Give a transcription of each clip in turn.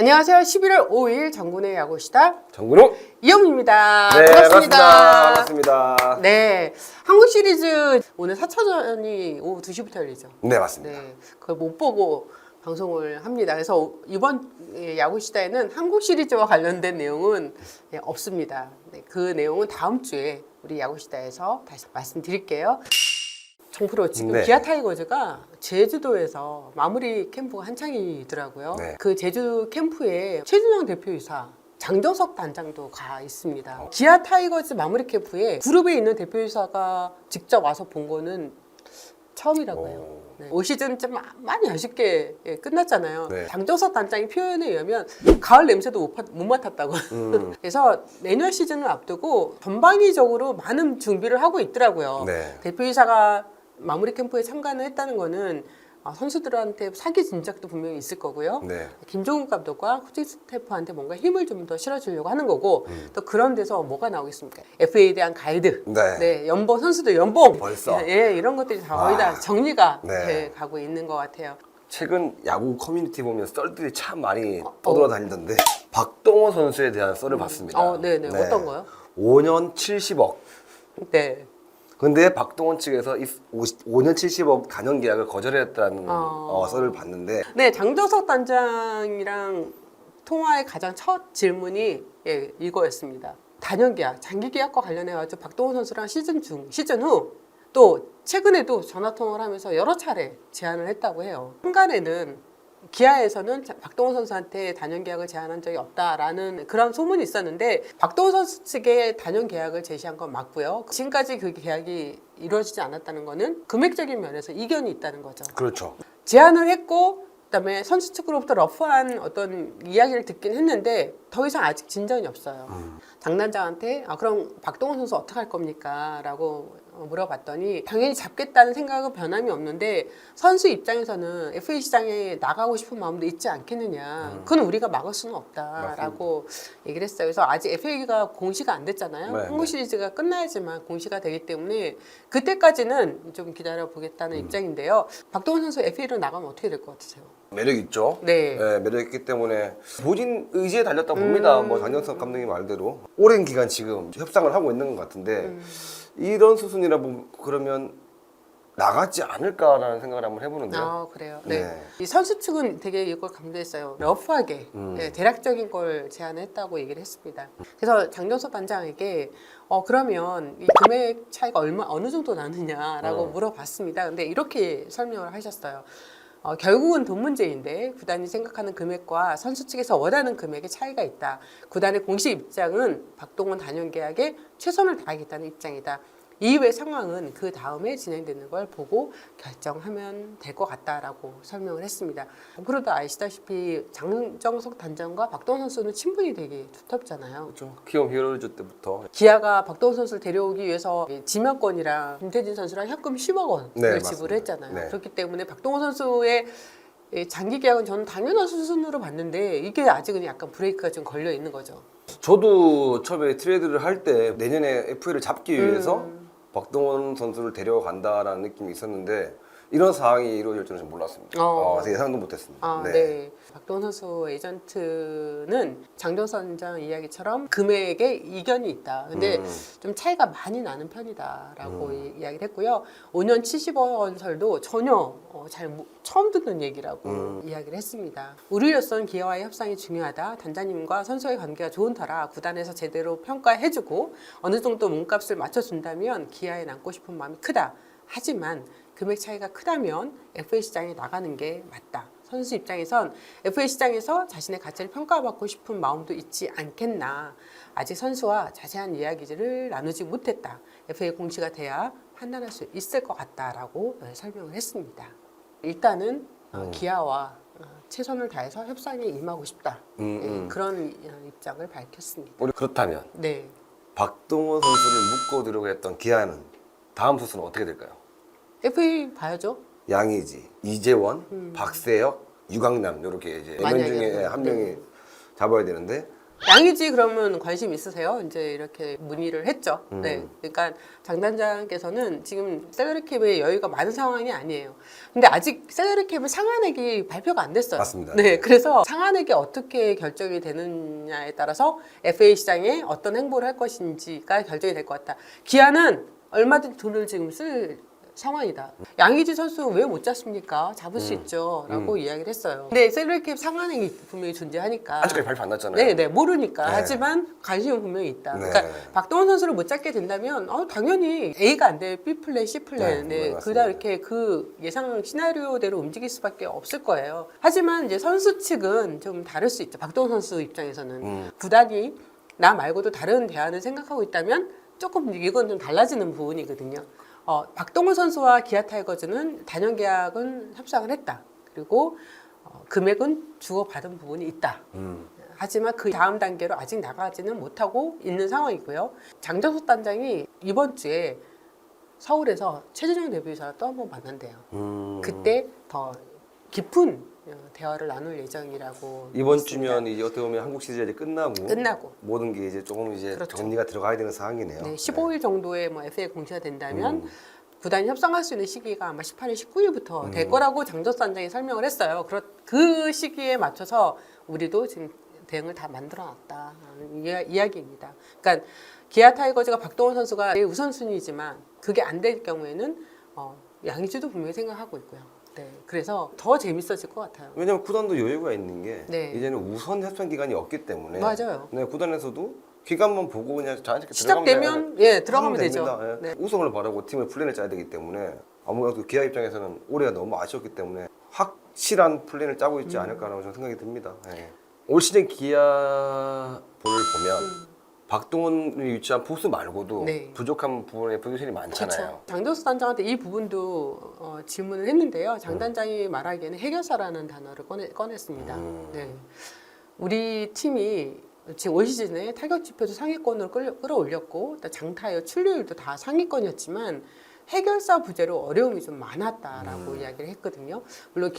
안녕하세요. 11월 5일 정군의 야구시다 정근호. 이영입니다. 네, 반갑습니다. 반갑습니다. 네, 한국 시리즈 오늘 4차전이 오후 2시부터 열리죠. 네, 맞습니다. 네, 그걸 못 보고 방송을 합니다. 그래서 이번 야구시다에는 한국 시리즈와 관련된 내용은 없습니다. 네, 그 내용은 다음 주에 우리 야구시다에서 다시 말씀드릴게요. 정프로 지금 네. 기아 타이거즈가 제주도에서 마무리 캠프가 한창이더라고요. 네. 그 제주 캠프에 최준영 대표이사, 장정석 단장도 가 있습니다. 기아 타이거즈 마무리 캠프에 그룹에 있는 대표이사가 직접 와서 본 거는 처음이라고 해요. 네. 올 시즌 좀 많이 아쉽게 끝났잖아요. 네. 장정석 단장의 표현에 의하면 가을 냄새도 못 맡았다고. 그래서 내년 시즌을 앞두고 전방위적으로 많은 준비를 하고 있더라고요. 네. 대표이사가 마무리 캠프에 참가를 했다는 거는 선수들한테 사기 진작도 분명히 있을 거고요. 네. 김종국 감독과 코칭 스태프한테 뭔가 힘을 좀 더 실어주려고 하는 거고 또 그런 데서 뭐가 나오겠습니까? FA에 대한 가이드, 네. 연봉 선수들 연봉, 벌써? 예, 이런 것들이 다 거의 다 정리가 네. 가고 있는 것 같아요. 최근 야구 커뮤니티 보면 썰들이 참 많이 떠돌아다니던데 박동원 선수에 대한 썰을 봤습니다. 네네. 어떤 거요? 5년 70억. 네. 근데 박동원 측에서 이 5년 70억 단연 계약을 거절했다는 썰을 봤는데 네, 장정석 단장이랑 통화의 가장 첫 질문이 이거였습니다. 단연 계약, 장기 계약과 관련해가지고 박동원 선수랑 시즌 후 또 최근에도 전화 통화를 하면서 여러 차례 제안을 했다고 해요. 한간에는 기아에서는 박동원 선수한테 단연 계약을 제안한 적이 없다라는 그런 소문이 있었는데 박동원 선수 측에 단연 계약을 제시한 건 맞고요. 지금까지 그 계약이 이루어지지 않았다는 거는 금액적인 면에서 이견이 있다는 거죠. 그렇죠. 제안을 했고 그다음에 선수 측으로부터 러프한 어떤 이야기를 듣긴 했는데 더 이상 아직 진전이 없어요. 장단장한테 그럼 박동원 선수 어떻게 할 겁니까? 라고 물어봤더니 당연히 잡겠다는 생각은 변함이 없는데 선수 입장에서는 FA 시장에 나가고 싶은 마음도 있지 않겠느냐. 그건 우리가 막을 수는 없다라고 얘기를 했어요. 그래서 아직 FA가 공시가 안 됐잖아요. 네, 한국 시리즈가 끝나야지만 공시가 되기 때문에 그때까지는 좀 기다려보겠다는 입장인데요. 박동원 선수 FA로 나가면 어떻게 될 것 같으세요? 매력 있죠. 네. 매력 있기 때문에 본인 의지에 달렸다고 봅니다. 뭐 장정석 감독님 말대로 오랜 기간 지금 협상을 하고 있는 것 같은데 이런 수순이라 그러면 나가지 않을까라는 생각을 한번 해보는데요. 그래요. 네. 네. 이 선수 측은 되게 이걸 강조했어요. 러프하게 대략적인 걸 제안했다고 얘기를 했습니다. 그래서 장정석 단장에게 그러면 이 금액 차이가 어느 정도 나느냐라고 물어봤습니다. 근데 이렇게 설명을 하셨어요. 결국은 돈 문제인데 구단이 생각하는 금액과 선수 측에서 원하는 금액의 차이가 있다. 구단의 공식 입장은 박동원 단연 계약에 최선을 다하겠다는 입장이다. 이후의 상황은 그 다음에 진행되는 걸 보고 결정하면 될 것 같다라고 설명을 했습니다. 앞으로도 아시다시피 장정석 단장과 박동원 선수는 친분이 되게 두텁잖아요. 그렇죠. 키움 히어로즈 때부터. 기아가 박동원 선수를 데려오기 위해서 지명권이랑 김태진 선수랑 현금 10억 원을 네, 지불했잖아요. 네. 그렇기 때문에 박동원 선수의 장기 계약은 저는 당연한 수순으로 봤는데 이게 아직은 약간 브레이크가 좀 걸려 있는 거죠. 저도 처음에 트레이드를 할 때 내년에 FA를 잡기 위해서 박동원 선수를 데려간다라는 느낌이 있었는데 이런 상황이 이루어질 줄은 몰랐습니다. 예상도 못했습니다. 네. 박동원 선수 에이전트는 장정석 단장 이야기처럼 금액에 이견이 있다. 근데 좀 차이가 많이 나는 편이다라고 이야기를 했고요. 5년 70억 원설도 전혀 처음 듣는 얘기라고 이야기를 했습니다. 우리로서는 기아와의 협상이 중요하다. 단장님과 선수의 관계가 좋은 터라 구단에서 제대로 평가해주고 어느 정도 몸값을 맞춰준다면 기아에 남고 싶은 마음이 크다. 하지만 금액 차이가 크다면 FA 시장에 나가는 게 맞다. 선수 입장에선 FA 시장에서 자신의 가치를 평가받고 싶은 마음도 있지 않겠나. 아직 선수와 자세한 이야기를 나누지 못했다. FA 공시가 돼야 판단할 수 있을 것 같다라고 설명을 했습니다. 일단은 기아와 최선을 다해서 협상에 임하고 싶다. 그런 입장을 밝혔습니다. 우리 그렇다면 네. 박동원 선수를 묶고 들어오게 했던 기아는 다음 수순은 어떻게 될까요? FA 봐야죠. 양의지, 이재원, 박세혁, 유강남 이렇게 이제 4명 중에 한 명이 잡아야 되는데 양의지 그러면 관심 있으세요? 이제 이렇게 문의를 했죠. 네, 그러니까 장 단장께서는 지금 셀러리캡에 여유가 많은 상황이 아니에요. 근데 아직 셀러리캡의 상한액이 발표가 안 됐어요. 맞습니다. 네, 그래서 상한액이 어떻게 결정이 되느냐에 따라서 FA 시장에 어떤 행보를 할 것인지가 결정이 될 것 같다. 기아는 얼마든지 돈을 지금 쓸 상황이다. 양의지 선수 왜 못 잡습니까? 잡을 수 있죠. 라고 이야기를 했어요. 근데 셀러리캡 상한액이 분명히 존재하니까. 아직까지 발표 안 났잖아요. 네, 모르니까. 네. 하지만 관심은 분명히 있다. 네. 그러니까 박동원 선수를 못 잡게 된다면 당연히 A가 안 돼. B 플랜, C 플랜. 네, 네, 맞습니다. 그다 이렇게 그 예상 시나리오대로 움직일 수밖에 없을 거예요. 하지만 이제 선수 측은 좀 다를 수 있죠. 박동원 선수 입장에서는 구단이 나 말고도 다른 대안을 생각하고 있다면 조금 이건 좀 달라지는 부분이거든요. 박동원 선수와 기아 타이거즈는 단연 계약은 협상을 했다. 그리고 금액은 주고받은 부분이 있다. 하지만 그 다음 단계로 아직 나가지는 못하고 있는 상황이고요. 장정석 단장이 이번 주에 서울에서 최준영 대표이사와 또 한 번 만난대요. 그때 더 깊은 대화를 나눌 예정이라고 이번 있습니다. 주면 이제 어떻게 보면 한국 시리즈 끝나고 모든 게 이제 조금 이제 그렇죠. 정리가 들어가야 되는 상황이네요. 네, 15일 정도에 뭐 FA 공시가 된다면 구단이 협상할 수 있는 시기가 아마 18일, 19일부터 될 거라고 장정석 단장이 설명을 했어요. 그 시기에 맞춰서 우리도 지금 대응을 다 만들어놨다 이야기입니다. 그러니까 기아 타이거즈가 박동원 선수가 우선순위지만 그게 안 될 경우에는 양의지도 분명히 생각하고 있고요. 네, 그래서 더 재밌어질 것 같아요. 왜냐면 구단도 여유가 있는 게 네. 이제는 우선 협상 기간이 없기 때문에 맞아요. 네, 구단에서도 기간만 보고 그냥 자연스럽게 시작되면 들어가면 되죠. 됩니다. 예. 네. 우승을 바라고 팀을 플랜을 짜야 되기 때문에 아무래도 기아 입장에서는 올해가 너무 아쉬웠기 때문에 확실한 플랜을 짜고 있지 않을까라고 저는 생각이 듭니다. 예. 올 시즌 기아 볼을 보면 박동원이 유치한 포수 말고도 네. 부족한 부분에 포지션이 많잖아요. 그렇죠. 장정수 단장한테 이 부분도 질문을 했는데요. 장 단장이 말하기에는 해결사라는 단어를 꺼냈습니다. 네. 우리 팀이 지금 올 시즌에 타격 지표도 상위권으로 끌어올렸고 장타율, 출루율도 다 상위권이었지만 해결사 부재로 어려움이 좀 많았다라고 이야기를 했거든요. 물론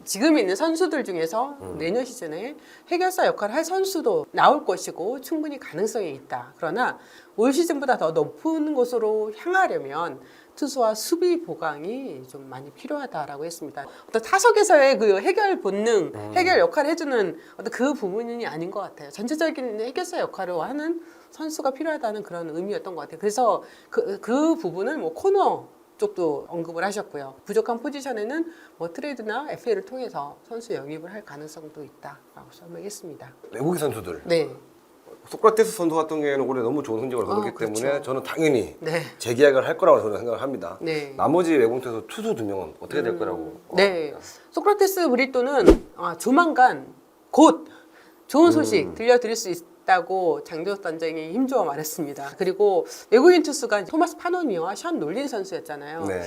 지금 있는 선수들 중에서 내년 시즌에 해결사 역할을 할 선수도 나올 것이고 충분히 가능성이 있다. 그러나 올 시즌보다 더 높은 곳으로 향하려면 투수와 수비 보강이 좀 많이 필요하다라고 했습니다. 어떤 타석에서의 그 해결 본능, 해결 역할을 해주는 어떤 그 부분이 아닌 것 같아요. 전체적인 해결사 역할을 하는 선수가 필요하다는 그런 의미였던 것 같아요. 그래서 그 부분을 뭐 코너 쪽도 언급을 하셨고요. 부족한 포지션에는 뭐 트레이드나 FA를 통해서 선수 영입을 할 가능성도 있다라고 설명했습니다. 외국인 선수들. 네. 소크라테스 선수 같은 경우에는 올해 너무 좋은 성적을 거뒀기 그렇죠. 때문에 저는 당연히 네. 재계약을 할 거라고 저는 생각을 합니다. 네. 나머지 외국인 선수 투수 2명은 어떻게 될 거라고? 네. 소크라테스 브리또는 조만간 곧 좋은 소식 들려드릴 수 있다고 장정석 단장이 힘주어 말했습니다. 그리고 외국인 투수가 토마스 파노니어와 션 놀린 선수였잖아요. 네.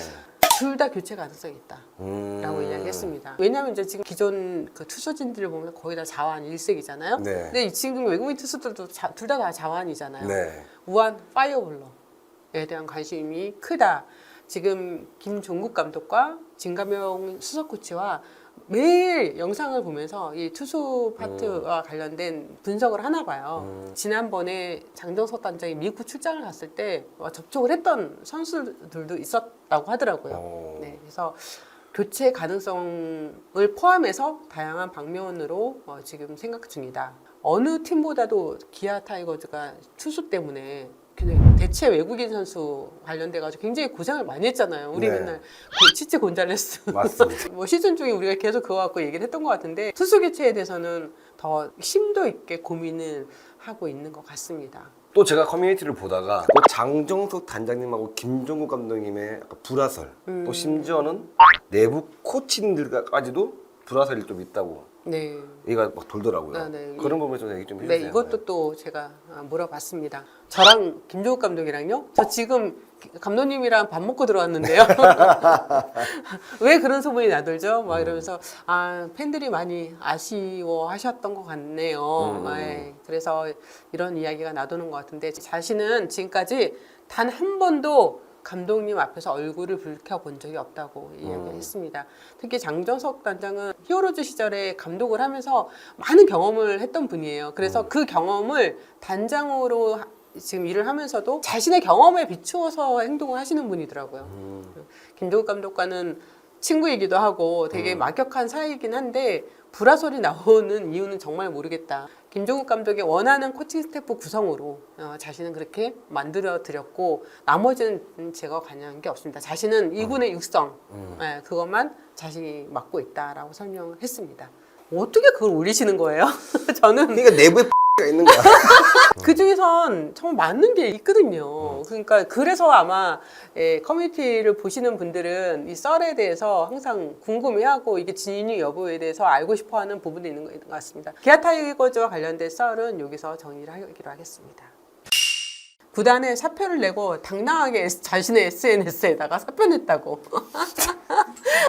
둘 다 교체 가능성이 있다라고 이야기했습니다. 왜냐하면 이제 지금 기존 그 투수진들을 보면 거의 다 자완 일색이잖아요. 네. 근데 지금 외국인 투수들도 둘 다 자완이잖아요. 네. 우한 파이어볼러에 대한 관심이 크다. 지금 김종국 감독과 진가명 수석 코치와 매일 영상을 보면서 이 투수 파트와 관련된 분석을 하나 봐요. 지난번에 장정석 단장이 미국 출장을 갔을 때 접촉을 했던 선수들도 있었다고 하더라고요. 네, 그래서 교체 가능성을 포함해서 다양한 방면으로 지금 생각 중이다. 어느 팀보다도 기아 타이거즈가 투수 때문에 대체 외국인 선수 관련돼가지고 굉장히 고생을 많이 했잖아요. 우리 네. 맨날 치치 곤잘레스 맞습니다. 뭐 시즌 중에 우리가 계속 그거 갖고 얘기를 했던 것 같은데 투수 교체에 대해서는 더 심도 있게 고민을 하고 있는 것 같습니다. 또 제가 커뮤니티를 보다가 또 장정석 단장님하고 김종국 감독님의 약간 불화설 또 심지어는 내부 코치님들까지도 불화설이 좀 있다고 네. 얘기가 막 돌더라고요. 아, 네. 그런 부분에 좀 얘기 좀 해주세요. 네, 이것도 또 제가 물어봤습니다. 저랑 김종국 감독이랑요. 저 지금 감독님이랑 밥 먹고 들어왔는데요. 왜 그런 소문이 나돌죠? 막 이러면서 팬들이 많이 아쉬워하셨던 것 같네요. 네, 그래서 이런 이야기가 나도는 것 같은데 자신은 지금까지 단 한 번도 감독님 앞에서 얼굴을 붉혀본 적이 없다고 이야기했습니다. 특히 장정석 단장은 히어로즈 시절에 감독을 하면서 많은 경험을 했던 분이에요. 그래서 그 경험을 단장으로 지금 일을 하면서도 자신의 경험에 비추어서 행동을 하시는 분이더라고요. 김종국 감독과는 친구이기도 하고 되게 막역한 사이이긴 한데 불화설이 나오는 이유는 정말 모르겠다. 김종국 감독이 원하는 코칭 스태프 구성으로 자신은 그렇게 만들어 드렸고 나머지는 제가 관여한 게 없습니다. 자신은 2군의 육성 네, 그것만 자신이 맡고 있다라고 설명을 했습니다. 어떻게 그걸 올리시는 거예요? 저는 그러니까 내부에 X가 있는 거야. 그 중에선 정말 맞는 게 있거든요. 그러니까 그래서 아마 커뮤니티를 보시는 분들은 이 썰에 대해서 항상 궁금해하고 이게 진위 여부에 대해서 알고 싶어하는 부분도 있는 것 같습니다. 기아 타이거즈와 관련된 썰은 여기서 정리를 하기로 하겠습니다. 구단에 사표를 내고 당당하게 자신의 SNS에다가 사표 냈다고.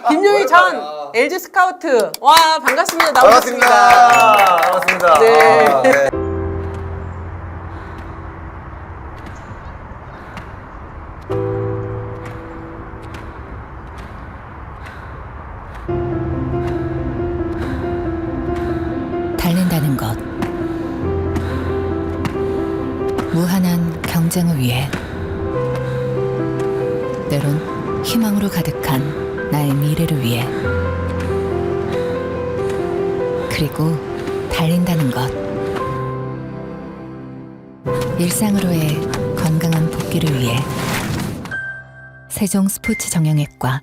김용희 전 LG 스카우트. 와, 반갑습니다. 나오셨습니다. 반갑습니다. 네. 아, 네. 달린다는 것, 무한한 경쟁을 위해, 때론 희망으로 가득한 나의 미래를 위해, 그리고 달린다는 것, 일상으로의 건강한 복귀를 위해 세종 스포츠 정형외과